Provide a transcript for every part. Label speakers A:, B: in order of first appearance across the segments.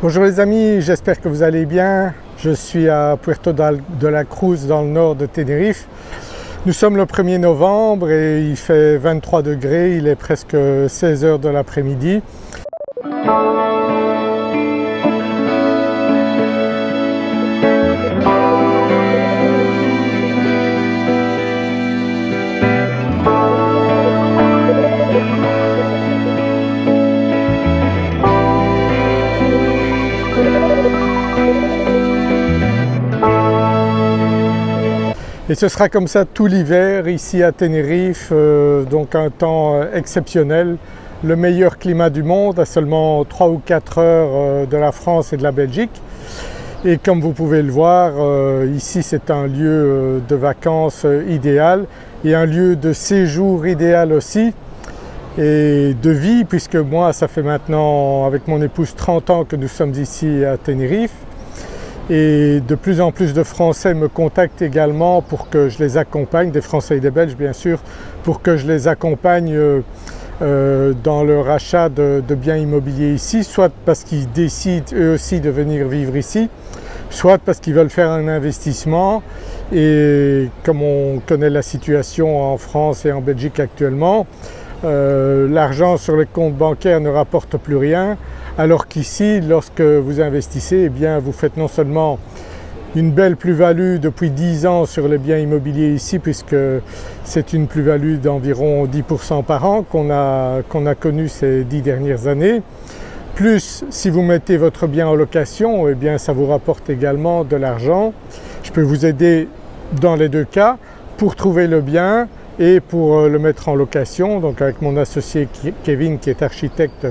A: Bonjour les amis, j'espère que vous allez bien. Je suis à Puerto de la Cruz dans le nord de Tenerife. Nous sommes le 1er novembre et il fait 23 degrés, il est presque 16 h de l'après-midi. Et ce sera comme ça tout l'hiver ici à Tenerife, donc un temps exceptionnel, le meilleur climat du monde à seulement 3 ou 4 heures de la France et de la Belgique. Et comme vous pouvez le voir, ici c'est un lieu de vacances idéal et un lieu de séjour idéal aussi et de vie, puisque moi ça fait maintenant avec mon épouse 30 ans que nous sommes ici à Tenerife. Et de plus en plus de Français me contactent également pour que je les accompagne, des Français et des Belges bien sûr, pour que je les accompagne dans leur achat de biens immobiliers ici, soit parce qu'ils décident eux aussi de venir vivre ici, soit parce qu'ils veulent faire un investissement. Et comme on connaît la situation en France et en Belgique actuellement, l'argent sur les comptes bancaires ne rapporte plus rien, alors qu'ici, lorsque vous investissez, eh bien, vous faites non seulement une belle plus-value depuis 10 ans sur les biens immobiliers ici, puisque c'est une plus-value d'environ 10% par an qu'on a connue ces 10 dernières années, plus si vous mettez votre bien en location, eh bien, ça vous rapporte également de l'argent. Je peux vous aider dans les deux cas pour trouver le bien et pour le mettre en location. Donc avec mon associé Kevin qui est architecte,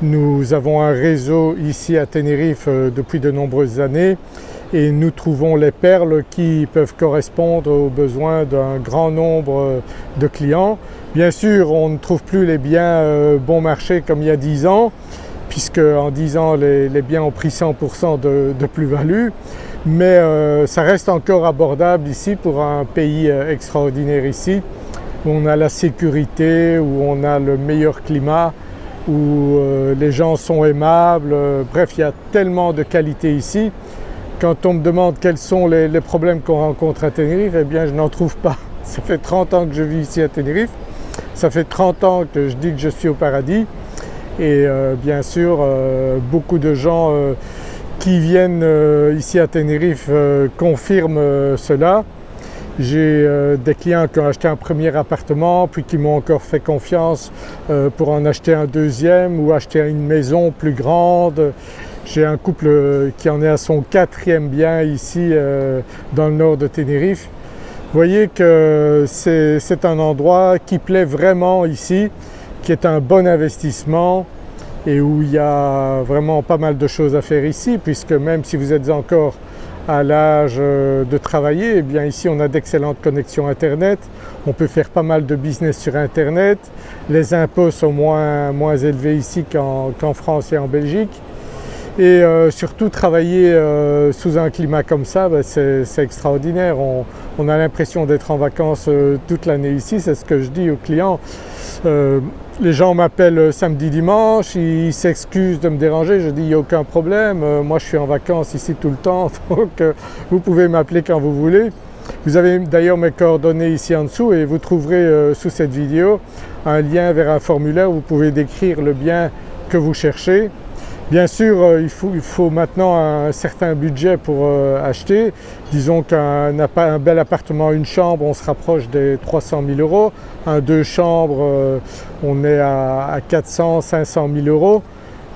A: nous avons un réseau ici à Tenerife depuis de nombreuses années et nous trouvons les perles qui peuvent correspondre aux besoins d'un grand nombre de clients. Bien sûr, on ne trouve plus les biens bon marché comme il y a 10 ans, puisque en 10 ans les biens ont pris 100% de plus-value, mais ça reste encore abordable ici pour un pays extraordinaire ici, où on a la sécurité, où on a le meilleur climat, où les gens sont aimables, bref, il y a tellement de qualités ici. Quand on me demande quels sont les problèmes qu'on rencontre à Tenerife, eh bien je n'en trouve pas. Ça fait 30 ans que je vis ici à Tenerife, ça fait 30 ans que je dis que je suis au paradis et bien sûr beaucoup de gens qui viennent ici à Tenerife confirment cela. J'ai des clients qui ont acheté un premier appartement puis qui m'ont encore fait confiance pour en acheter un deuxième ou acheter une maison plus grande. J'ai un couple qui en est à son 4e bien ici dans le nord de Tenerife. Vous voyez que c'est un endroit qui plaît vraiment ici, qui est un bon investissement et où il y a vraiment pas mal de choses à faire ici, puisque même si vous êtes encore à l'âge de travailler, eh bien ici on a d'excellentes connexions internet, on peut faire pas mal de business sur internet, les impôts sont moins élevés ici qu'en France et en Belgique, et surtout travailler sous un climat comme ça, c'est extraordinaire. On a l'impression d'être en vacances toute l'année ici, c'est ce que je dis aux clients. Les gens m'appellent samedi, dimanche, ils s'excusent de me déranger, je dis il n'y a aucun problème, moi je suis en vacances ici tout le temps, donc vous pouvez m'appeler quand vous voulez. Vous avez d'ailleurs mes coordonnées ici en dessous et vous trouverez sous cette vidéo un lien vers un formulaire où vous pouvez décrire le bien que vous cherchez. Bien sûr, il faut maintenant un certain budget pour acheter. Disons qu'un bel appartement, une chambre, on se rapproche des 300 000 €. Un 2 chambres, on est à 400 500 000 €.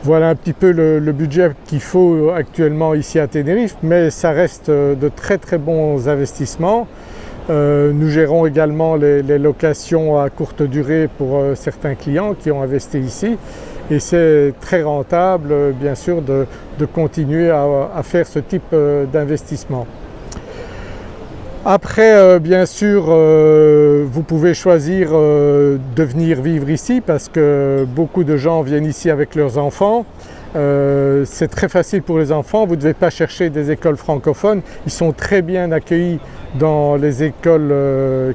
A: Voilà un petit peu le budget qu'il faut actuellement ici à Tenerife, mais ça reste de très bons investissements. Nous gérons également les locations à courte durée pour certains clients qui ont investi ici. Et c'est très rentable bien sûr de continuer à faire ce type d'investissement. Après bien sûr vous pouvez choisir de venir vivre ici parce que beaucoup de gens viennent ici avec leurs enfants. C'est très facile pour les enfants, vous ne devez pas chercher des écoles francophones, ils sont très bien accueillis dans les écoles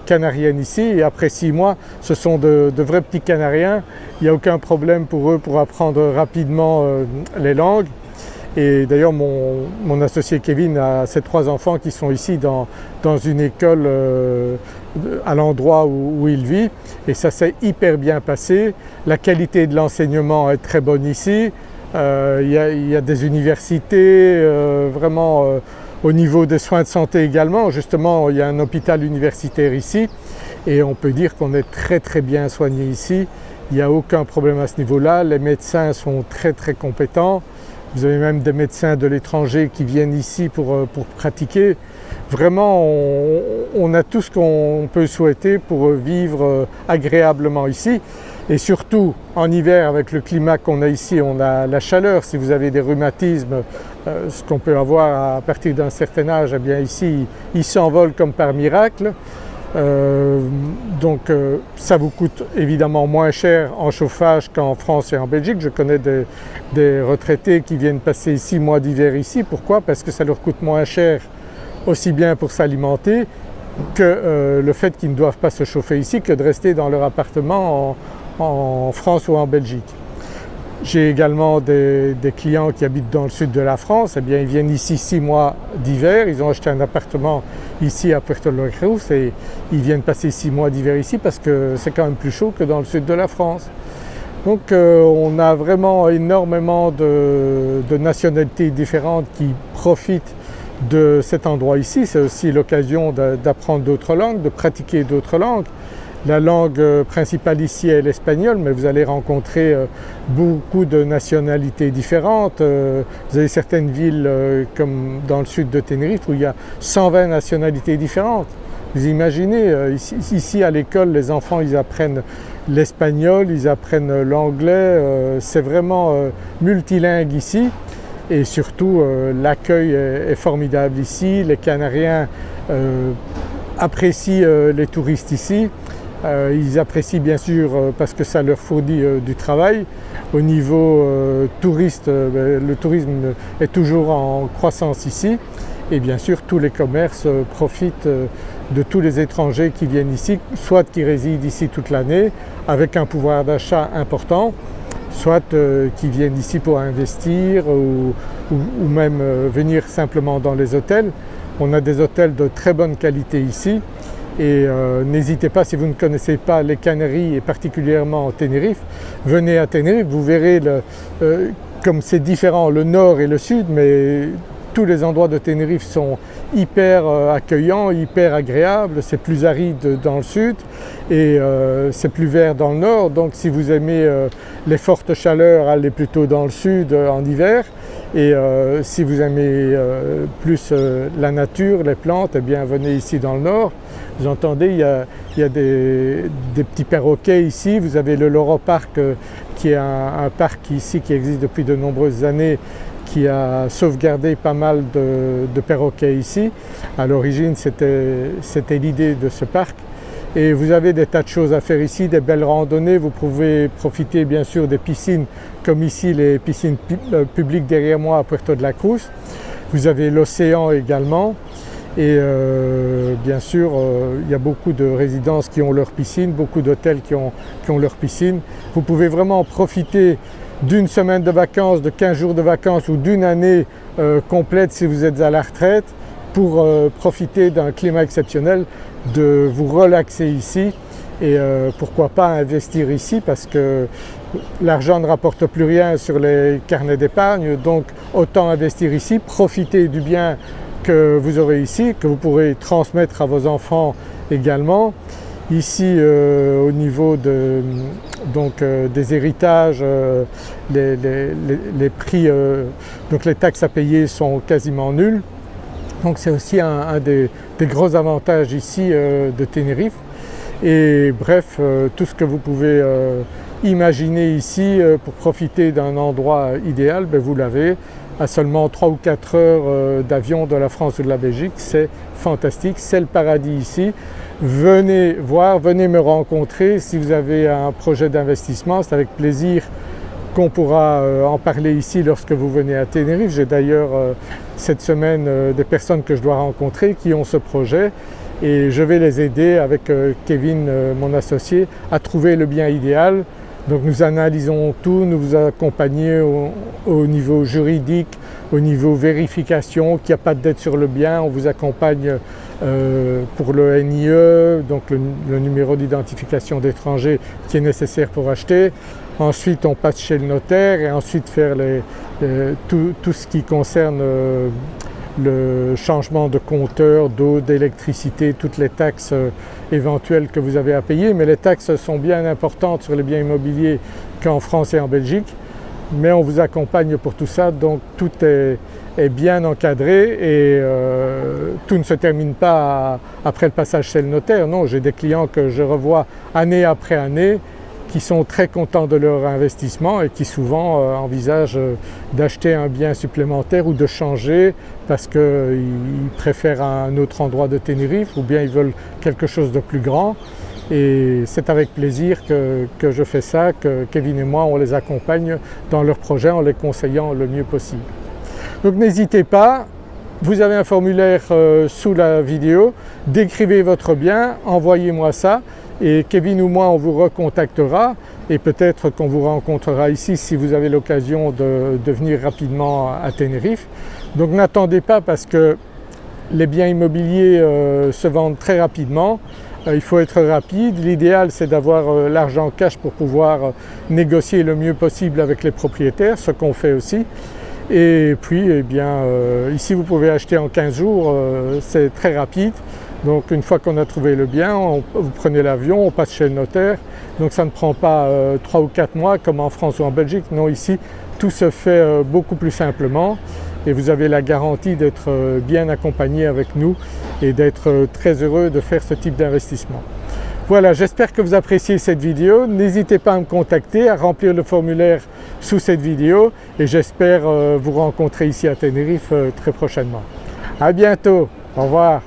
A: canariennes ici et après 6 mois ce sont de vrais petits canariens, il n'y a aucun problème pour eux pour apprendre rapidement les langues. Et d'ailleurs mon associé Kevin a ses 3 enfants qui sont ici dans une école à l'endroit où il vit, et ça s'est hyper bien passé. La qualité de l'enseignement est très bonne ici. Il y a des universités vraiment au niveau des soins de santé également. Justement, il y a un hôpital universitaire ici et on peut dire qu'on est très bien soigné ici. Il n'y a aucun problème à ce niveau-là. Les médecins sont très compétents. Vous avez même des médecins de l'étranger qui viennent ici pour pratiquer. Vraiment, on a tout ce qu'on peut souhaiter pour vivre agréablement ici. Et surtout, en hiver, avec le climat qu'on a ici, on a la chaleur. Si vous avez des rhumatismes, ce qu'on peut avoir à partir d'un certain âge, eh bien ici, ils s'envolent comme par miracle. Donc ça vous coûte évidemment moins cher en chauffage qu'en France et en Belgique. Je connais des retraités qui viennent passer 6 mois d'hiver ici. Pourquoi? Parce que ça leur coûte moins cher, aussi bien pour s'alimenter que le fait qu'ils ne doivent pas se chauffer ici, que de rester dans leur appartement en France ou en Belgique. J'ai également des clients qui habitent dans le sud de la France. Eh bien, ils viennent ici 6 mois d'hiver, ils ont acheté un appartement ici à Puerto de la Cruz et ils viennent passer 6 mois d'hiver ici parce que c'est quand même plus chaud que dans le sud de la France. Donc on a vraiment énormément de nationalités différentes qui profitent de cet endroit ici. C'est aussi l'occasion d'apprendre d'autres langues, de pratiquer d'autres langues. La langue principale ici est l'espagnol, mais vous allez rencontrer beaucoup de nationalités différentes. Vous avez certaines villes comme dans le sud de Tenerife où il y a 120 nationalités différentes. Vous imaginez, ici à l'école, les enfants ils apprennent l'espagnol, ils apprennent l'anglais, c'est vraiment multilingue ici. Et surtout, l'accueil est formidable ici. Les Canariens apprécient les touristes ici. Ils apprécient bien sûr parce que ça leur fournit du travail. Au niveau touriste, le tourisme est toujours en croissance ici. Et bien sûr, tous les commerces profitent de tous les étrangers qui viennent ici, soit qui résident ici toute l'année avec un pouvoir d'achat important, soit qui viennent ici pour investir ou même venir simplement dans les hôtels. On a des hôtels de très bonne qualité ici et n'hésitez pas, si vous ne connaissez pas les Canaries et particulièrement Tenerife, venez à Tenerife, vous verrez comme c'est différent le nord et le sud, mais tous les endroits de Tenerife sont hyper accueillants, hyper agréables. C'est plus aride dans le sud et c'est plus vert dans le nord. Donc si vous aimez les fortes chaleurs, allez plutôt dans le sud en hiver. Et si vous aimez plus la nature, les plantes, eh bien venez ici dans le nord. Vous entendez, il y a des petits perroquets ici. Vous avez le Loro Park qui est un parc ici qui existe depuis de nombreuses années, qui a sauvegardé pas mal de perroquets ici. À l'origine, c'était l'idée de ce parc. Et vous avez des tas de choses à faire ici, des belles randonnées. Vous pouvez profiter bien sûr des piscines, comme ici les piscines publiques derrière moi à Puerto de la Cruz. Vous avez l'océan également. Et bien sûr, il y a beaucoup de résidences qui ont leur piscine, beaucoup d'hôtels qui ont leur piscine. Vous pouvez vraiment profiter d'une semaine de vacances, de 15 jours de vacances ou d'une année complète si vous êtes à la retraite pour profiter d'un climat exceptionnel, de vous relaxer ici et pourquoi pas investir ici parce que l'argent ne rapporte plus rien sur les carnets d'épargne, donc autant investir ici, profiter du bien que vous aurez ici, que vous pourrez transmettre à vos enfants également. Ici au niveau des héritages, les prix, donc les taxes à payer sont quasiment nuls. Donc c'est aussi un des gros avantages ici de Tenerife. Et bref, tout ce que vous pouvez imaginer ici pour profiter d'un endroit idéal, ben vous l'avez. À seulement 3 ou 4 heures d'avion de la France ou de la Belgique, c'est fantastique, c'est le paradis ici. Venez voir, venez me rencontrer si vous avez un projet d'investissement, c'est avec plaisir qu'on pourra en parler ici lorsque vous venez à Tenerife. J'ai d'ailleurs cette semaine des personnes que je dois rencontrer qui ont ce projet et je vais les aider avec Kevin, mon associé, à trouver le bien idéal. Donc nous analysons tout, nous vous accompagnons au niveau juridique, au niveau vérification qu'il n'y a pas de dette sur le bien. On vous accompagne pour le NIE, donc le numéro d'identification d'étranger qui est nécessaire pour acheter. Ensuite on passe chez le notaire et ensuite faire tout ce qui concerne le changement de compteur, d'eau, d'électricité, toutes les taxes éventuelles que vous avez à payer. Mais les taxes sont bien importantes sur les biens immobiliers qu'en France et en Belgique. Mais on vous accompagne pour tout ça, donc tout est bien encadré et tout ne se termine pas après le passage chez le notaire. Non, j'ai des clients que je revois année après année qui sont très contents de leur investissement et qui souvent envisagent d'acheter un bien supplémentaire ou de changer parce qu'ils préfèrent un autre endroit de Tenerife ou bien ils veulent quelque chose de plus grand. Et c'est avec plaisir que je fais ça, que Kevin et moi on les accompagne dans leurs projets en les conseillant le mieux possible. Donc n'hésitez pas, vous avez un formulaire sous la vidéo, décrivez votre bien, envoyez-moi ça et Kevin ou moi on vous recontactera et peut-être qu'on vous rencontrera ici si vous avez l'occasion de venir rapidement à Tenerife. Donc n'attendez pas parce que les biens immobiliers se vendent très rapidement. Il faut être rapide, l'idéal c'est d'avoir l'argent cash pour pouvoir négocier le mieux possible avec les propriétaires, ce qu'on fait aussi. Et puis eh bien, ici vous pouvez acheter en 15 jours, c'est très rapide. Donc une fois qu'on a trouvé le bien, vous prenez l'avion, on passe chez le notaire. Donc ça ne prend pas 3 ou 4 mois comme en France ou en Belgique. Non, ici tout se fait beaucoup plus simplement et vous avez la garantie d'être bien accompagné avec nous et d'être très heureux de faire ce type d'investissement. Voilà, j'espère que vous appréciez cette vidéo. N'hésitez pas à me contacter, à remplir le formulaire sous cette vidéo et j'espère vous rencontrer ici à Tenerife très prochainement. À bientôt, au revoir.